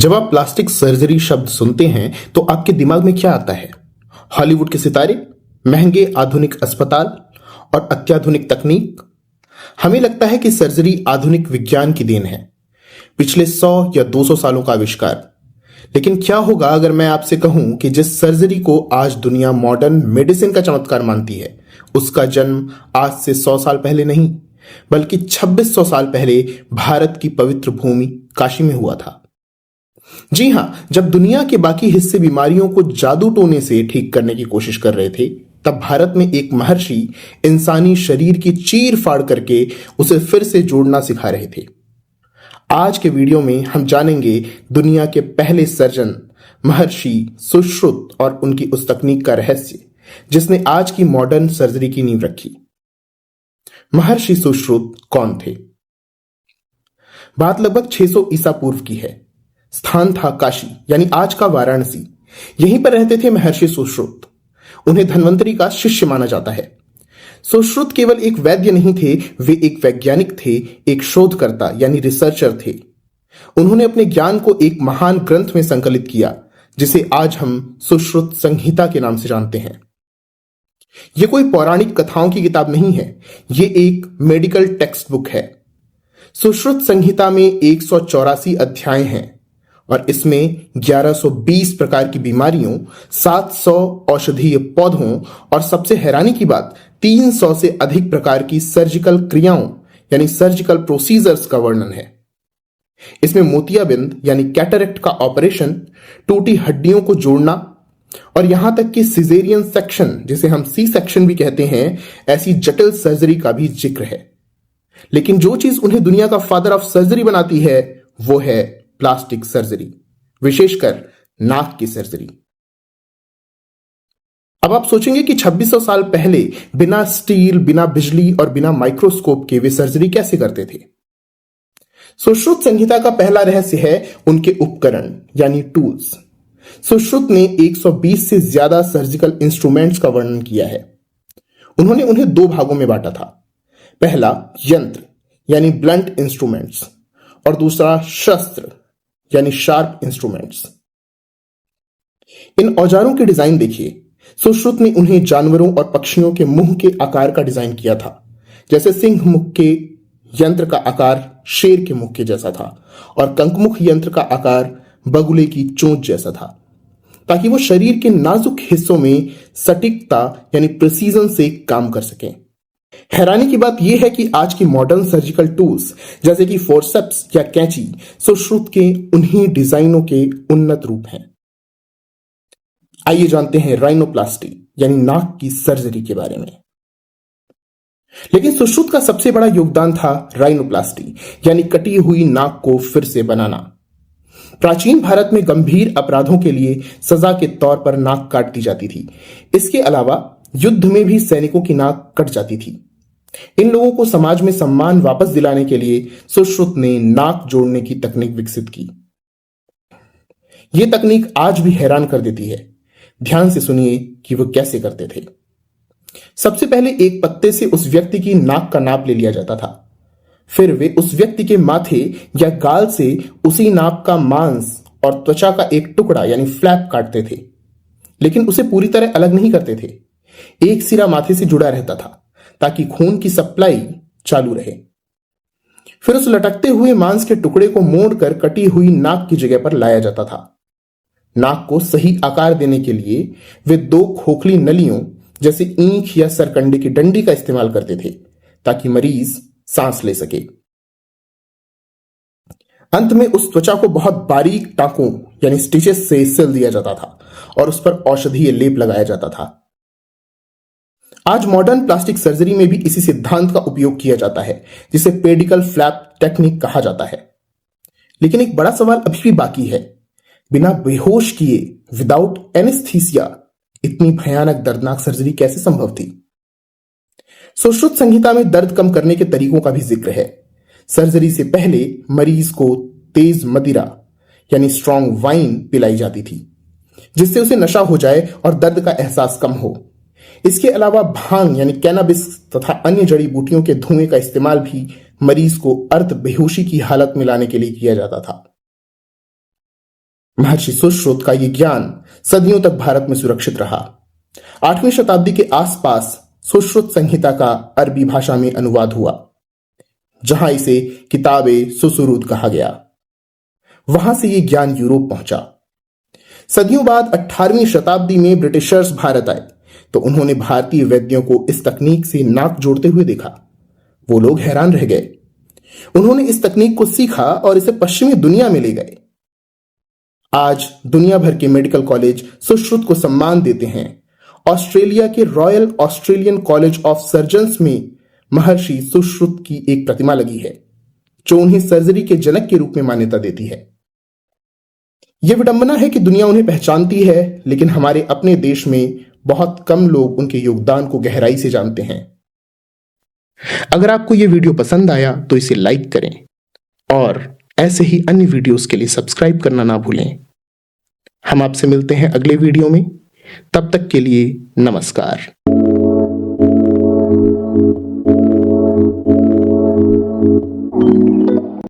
जब आप plastic surgery शब्द सुनते हैं तो आपके दिमाग में क्या आता है? हॉलीवुड के सितारे, महंगे आधुनिक अस्पताल और अत्याधुनिक तकनीक। हमें लगता है कि सर्जरी आधुनिक विज्ञान की देन है, पिछले 100 या 200 सालों का आविष्कार। लेकिन क्या होगा अगर मैं आपसे कहूं कि जिस सर्जरी को आज दुनिया मॉडर्न मेडिसिन का चमत्कार मानती है, उसका जन्म आज से 100 साल पहले नहीं बल्कि 2600 साल पहले भारत की पवित्र भूमि काशी में हुआ था। जी हां, जब दुनिया के बाकी हिस्से बीमारियों को जादू टोने से ठीक करने की कोशिश कर रहे थे, तब भारत में एक महर्षि इंसानी शरीर की चीर फाड़ करके उसे फिर से जोड़ना सिखा रहे थे। आज के वीडियो में हम जानेंगे दुनिया के पहले सर्जन महर्षि सुश्रुत और उनकी उस तकनीक का रहस्य जिसने आज की मॉडर्न सर्जरी की नींव रखी। महर्षि सुश्रुत कौन थे? बात लगभग 600 ईसा पूर्व की है। स्थान था काशी, यानी आज का वाराणसी। यहीं पर रहते थे महर्षि सुश्रुत। उन्हें धन्वंतरी का शिष्य माना जाता है। सुश्रुत केवल एक वैद्य नहीं थे, वे एक वैज्ञानिक थे, एक शोधकर्ता यानी रिसर्चर थे। उन्होंने अपने ज्ञान को एक महान ग्रंथ में संकलित किया, जिसे आज हम सुश्रुत संहिता के नाम से जानते हैं। यह कोई पौराणिक कथाओं की किताब नहीं है, यह एक मेडिकल टेक्स्ट बुक है। सुश्रुत संहिता में 184 अध्याय हैं और इसमें 1120 प्रकार की बीमारियों, 700 औषधीय पौधों और सबसे हैरानी की बात 300 से अधिक प्रकार की सर्जिकल क्रियाओं यानी सर्जिकल प्रोसीजर्स का वर्णन है। इसमें मोतियाबिंद यानी कैटरेक्ट का ऑपरेशन, टूटी हड्डियों को जोड़ना और यहां तक कि सिजेरियन सेक्शन, जिसे हम सी सेक्शन भी कहते हैं, ऐसी जटिल सर्जरी का भी जिक्र है। लेकिन जो चीज उन्हें दुनिया का फादर ऑफ सर्जरी बनाती है वो है प्लास्टिक सर्जरी, विशेषकर नाक की सर्जरी। अब आप सोचेंगे कि 2600 साल पहले बिना स्टील, बिना बिजली और बिना माइक्रोस्कोप के वे सर्जरी कैसे करते थे? सुश्रुत संहिता का पहला रहस्य है उनके उपकरण यानी टूल्स। सुश्रुत ने 120 से ज्यादा सर्जिकल इंस्ट्रूमेंट्स का वर्णन किया है। उन्होंने उन्हें दो भागों में बांटा था। पहला यंत्र यानी ब्लंट इंस्ट्रूमेंट्स और दूसरा शस्त्र यानी शार्प इंस्ट्रूमेंट्स। इन औजारों के डिजाइन देखिए। सुश्रुत ने उन्हें जानवरों और पक्षियों के मुंह के आकार का डिजाइन किया था। जैसे सिंह मुख के यंत्र का आकार शेर के मुख के जैसा था और कंकमुख यंत्र का आकार बगुले की चोंच जैसा था, ताकि वो शरीर के नाजुक हिस्सों में सटीकता यानी प्रिसीजन से काम कर सकें। हैरानी की बात यह है कि आज की मॉडर्न सर्जिकल टूल्स जैसे कि फोर्सेप्स या कैंची सुश्रुत के उन्हीं डिजाइनों के उन्नत रूप हैं। आइए जानते हैं राइनोप्लास्टी यानी नाक की सर्जरी के बारे में। लेकिन सुश्रुत का सबसे बड़ा योगदान था राइनोप्लास्टी यानी कटी हुई नाक को फिर से बनाना। प्राचीन भारत में गंभीर अपराधों के लिए सजा के तौर पर नाक काट दी जाती थी। इसके अलावा युद्ध में भी सैनिकों की नाक कट जाती थी। इन लोगों को समाज में सम्मान वापस दिलाने के लिए सुश्रुत ने नाक जोड़ने की तकनीक विकसित की। यह तकनीक आज भी हैरान कर देती है। ध्यान से सुनिए कि वो कैसे करते थे। सबसे पहले एक पत्ते से उस व्यक्ति की नाक का नाप ले लिया जाता था। फिर वे उस व्यक्ति के माथे या गाल से उसी नाक का मांस और त्वचा का एक टुकड़ा यानी फ्लैप काटते थे, लेकिन उसे पूरी तरह अलग नहीं करते थे। एक सिरा माथे से जुड़ा रहता था ताकि खून की सप्लाई चालू रहे। फिर उस लटकते हुए मांस के टुकड़े को मोड़कर कटी हुई नाक की जगह पर लाया जाता था। नाक को सही आकार देने के लिए वे दो खोखली नलियों जैसे ईंख या सरकंडे की डंडी का इस्तेमाल करते थे ताकि मरीज सांस ले सके। अंत में उस त्वचा को बहुत बारीक टांकों यानी स्टिचेस से सिल दिया जाता था और उस पर औषधीय लेप लगाया जाता था। आज मॉडर्न प्लास्टिक सर्जरी में भी इसी सिद्धांत का उपयोग किया जाता है, जिसे पेडिकल फ्लैप टेक्निक कहा जाता है। लेकिन एक बड़ा सवाल अभी भी बाकी है। बिना बेहोश किए, विदाउट एनेस्थीसिया, इतनी भयानक दर्दनाक सर्जरी कैसे संभव थी? सुश्रुत संहिता में दर्द कम करने के तरीकों का भी जिक्र है। सर्जरी से पहले मरीज को तेज मदिरा यानी स्ट्रॉन्ग वाइन पिलाई जाती थी, जिससे उसे नशा हो जाए और दर्द का एहसास कम हो। इसके अलावा भांग यानी कैनाबिस तथा अन्य जड़ी बूटियों के धुएं का इस्तेमाल भी मरीज को अर्ध बेहोशी की हालत में लाने के लिए किया जाता था। महर्षि सुश्रुत का यह ज्ञान सदियों तक भारत में सुरक्षित रहा। 8वीं शताब्दी के आसपास सुश्रुत संहिता का अरबी भाषा में अनुवाद हुआ, जहां इसे किताबे सुसुरूद कहा गया। वहां से यह ज्ञान यूरोप पहुंचा। सदियों बाद 18वीं शताब्दी में ब्रिटिशर्स भारत आए तो उन्होंने भारतीय वैद्यों को इस तकनीक से नाक जोड़ते हुए देखा। वो लोग हैरान रह गए। उन्होंने इस तकनीक को सीखा और इसे पश्चिमी दुनिया में ले गए। आज दुनिया भर के मेडिकल कॉलेज सुश्रुत को सम्मान देते हैं। ऑस्ट्रेलिया के royal Australian college of surgeons में महर्षि सुश्रुत की एक प्रतिमा लगी है, जो उन्हें सर्जरी के जनक के रूप में मान्यता देती है। यह विडंबना है कि दुनिया उन्हें पहचानती है, लेकिन हमारे अपने देश में बहुत कम लोग उनके योगदान को गहराई से जानते हैं। अगर आपको यह वीडियो पसंद आया तो इसे लाइक करें और ऐसे ही अन्य वीडियोस के लिए सब्सक्राइब करना ना भूलें। हम आपसे मिलते हैं अगले वीडियो में। तब तक के लिए नमस्कार।